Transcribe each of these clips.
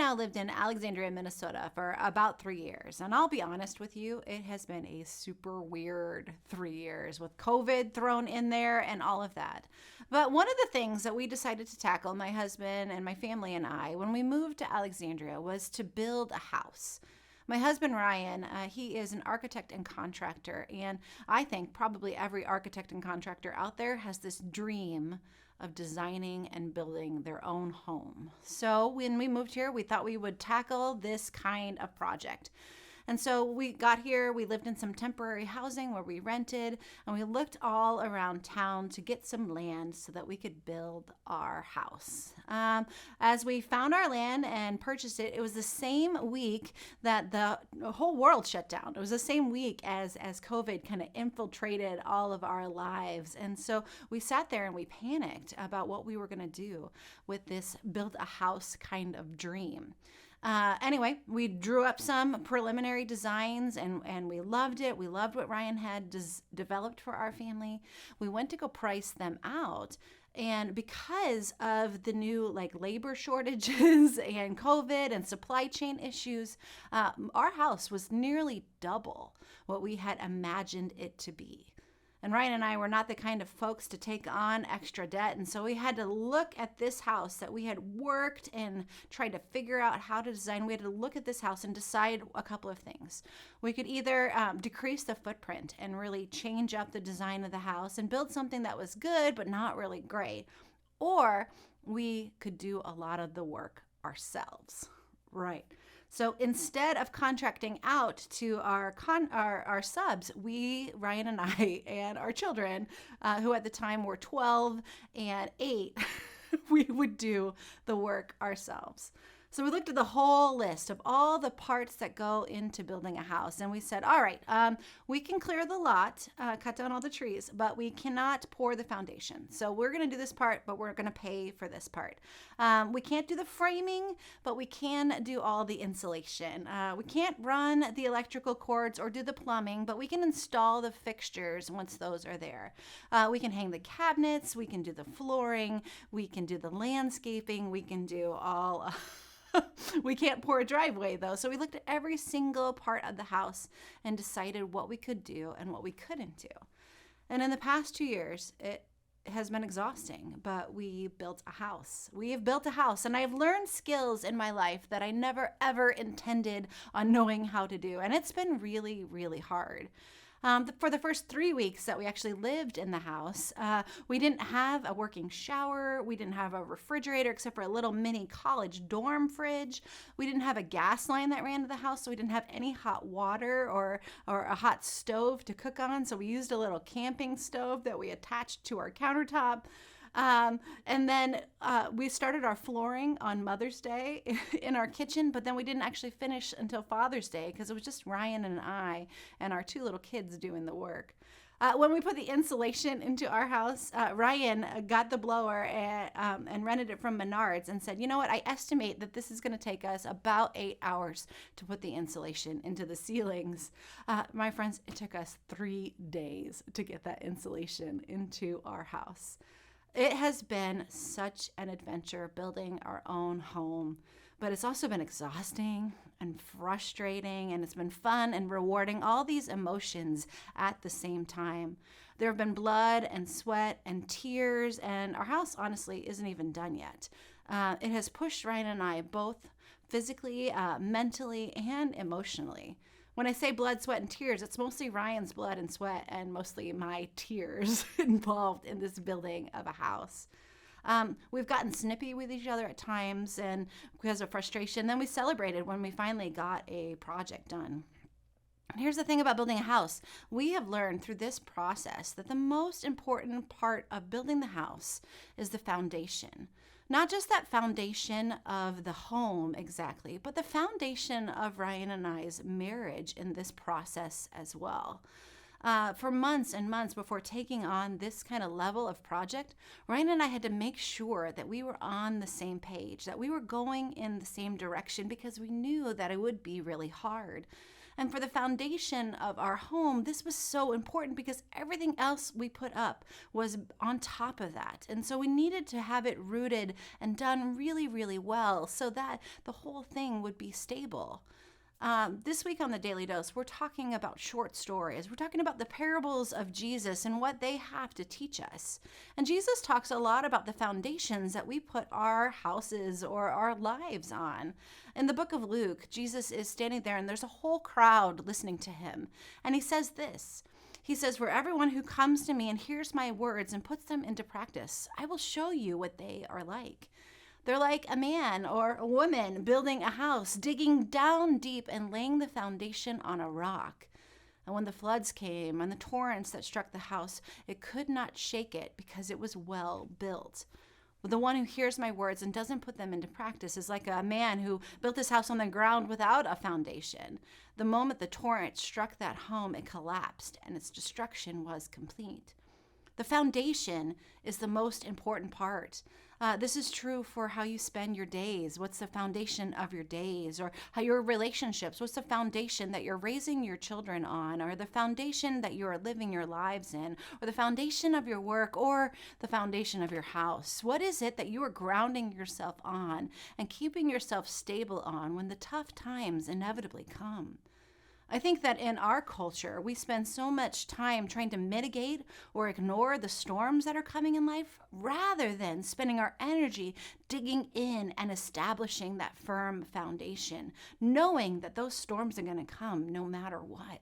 now lived in Alexandria, Minnesota for about 3 years. And I'll be honest with you, it has been a super weird 3 years with COVID thrown in there and all of that. But one of the things that we decided to tackle, my husband and my family and I, when we moved to Alexandria was to build a house. My husband, Ryan, he is an architect and contractor. And I think probably every architect and contractor out there has this dream of designing and building their own home. So when we moved here, we thought we would tackle this kind of project. And so we got here, we lived in some temporary housing where we rented, and we looked all around town to get some land so that we could build our house. As we found our land and purchased it, it was the same week that the whole world shut down. It was the same week as COVID kind of infiltrated all of our lives. And so we sat there and we panicked about what we were going to do with this build a house kind of dream. Anyway, we drew up some preliminary designs and we loved it. We loved what Ryan had developed for our family. We went to go price them out. And because of the new labor shortages and COVID and supply chain issues, our house was nearly double what we had imagined it to be. And Ryan and I were not the kind of folks to take on extra debt. And so we had to look at this house that we had worked and tried to figure out how to design. We had to look at this house and decide a couple of things. We could either decrease the footprint and really change up the design of the house and build something that was good but not really great. Or we could do a lot of the work ourselves. Right. So instead of contracting out to our subs, Ryan and I, and our children, who at the time were 12 and 8, we would do the work ourselves. So we looked at the whole list of all the parts that go into building a house. And we said, all right, we can clear the lot, cut down all the trees, but we cannot pour the foundation. So we're going to do this part, but we're going to pay for this part. We can't do the framing, but we can do all the insulation. We can't run the electrical cords or do the plumbing, but we can install the fixtures once those are there. We can hang the cabinets. We can do the flooring. We can do the landscaping. We can do all... We can't pour a driveway though. So we looked at every single part of the house and decided what we could do and what we couldn't do. And in the past 2 years, it has been exhausting, but we built a house. We have built a house, and I've learned skills in my life that I never ever intended on knowing how to do. And it's been really, really hard. For the first 3 weeks that we actually lived in the house, we didn't have a working shower. We didn't have a refrigerator except for a little mini college dorm fridge. We didn't have a gas line that ran to the house, so we didn't have any hot water or a hot stove to cook on. So we used a little camping stove that we attached to our countertop. And then we started our flooring on Mother's Day in our kitchen, but then we didn't actually finish until Father's Day because it was just Ryan and I and our 2 little kids doing the work. When we put the insulation into our house, Ryan got the blower and rented it from Menards and said, you know what, I estimate that this is going to take us about 8 hours to put the insulation into the ceilings. My friends, it took us 3 days to get that insulation into our house. It has been such an adventure building our own home, but it's also been exhausting and frustrating, and it's been fun and rewarding, all these emotions at the same time. There have been blood and sweat and tears, and our house honestly isn't even done yet. It has pushed Ryan and I both physically, mentally, and emotionally. When I say blood, sweat, and tears, it's mostly Ryan's blood and sweat and mostly my tears involved in this building of a house. We've gotten snippy with each other at times and because of frustration. Then we celebrated when we finally got a project done. Here's the thing about building a house. We have learned through this process that the most important part of building the house is the foundation. Not just that foundation of the home exactly, but the foundation of Ryan and I's marriage in this process as well. For months and months before taking on this kind of level of project, Ryan and I had to make sure that we were on the same page, that we were going in the same direction because we knew that it would be really hard. And for the foundation of our home, this was so important because everything else we put up was on top of that. And so we needed to have it rooted and done really, really well so that the whole thing would be stable. This week on the Daily Dose, we're talking about short stories. We're talking about the parables of Jesus and what they have to teach us. And Jesus talks a lot about the foundations that we put our houses or our lives on. In the book of Luke, Jesus is standing there and there's a whole crowd listening to him. And he says this. He says, "For everyone who comes to me and hears my words and puts them into practice, I will show you what they are like. They're like a man or a woman building a house, digging down deep and laying the foundation on a rock. And when the floods came and the torrents that struck the house, it could not shake it because it was well built. But the one who hears my words and doesn't put them into practice is like a man who built his house on the ground without a foundation. The moment the torrent struck that home, it collapsed and its destruction was complete." The foundation is the most important part. This is true for how you spend your days. What's the foundation of your days? Or how your relationships, what's the foundation that you're raising your children on? Or the foundation that you are living your lives in? Or the foundation of your work? Or the foundation of your house? What is it that you are grounding yourself on and keeping yourself stable on when the tough times inevitably come? I think that in our culture, we spend so much time trying to mitigate or ignore the storms that are coming in life rather than spending our energy digging in and establishing that firm foundation, knowing that those storms are going to come no matter what.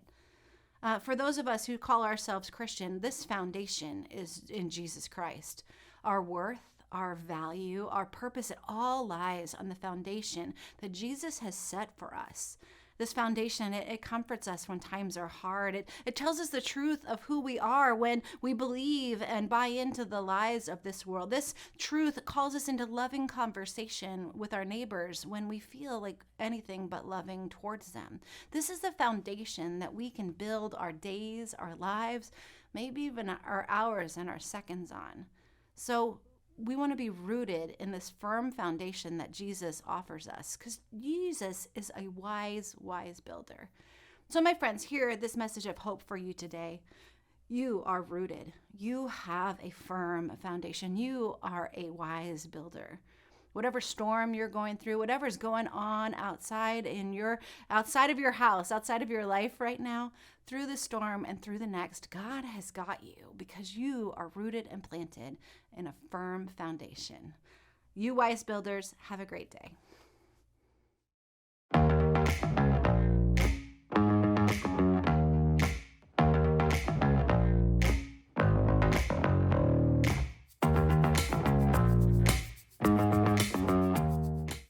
For those of us who call ourselves Christian, this foundation is in Jesus Christ. Our worth, our value, our purpose, it all lies on the foundation that Jesus has set for us. This foundation, it comforts us when times are hard. It tells us the truth of who we are when we believe and buy into the lies of this world. This truth calls us into loving conversation with our neighbors when we feel like anything but loving towards them. This is the foundation that we can build our days, our lives, maybe even our hours and our seconds on. So we want to be rooted in this firm foundation that Jesus offers us because Jesus is a wise, wise builder. So my friends, hear this message of hope for you today. You are rooted. You have a firm foundation. You are a wise builder. Whatever storm you're going through, whatever's going on outside of your house, outside of your life right now, through the storm and through the next, God has got you because you are rooted and planted in a firm foundation. You wise builders, have a great day.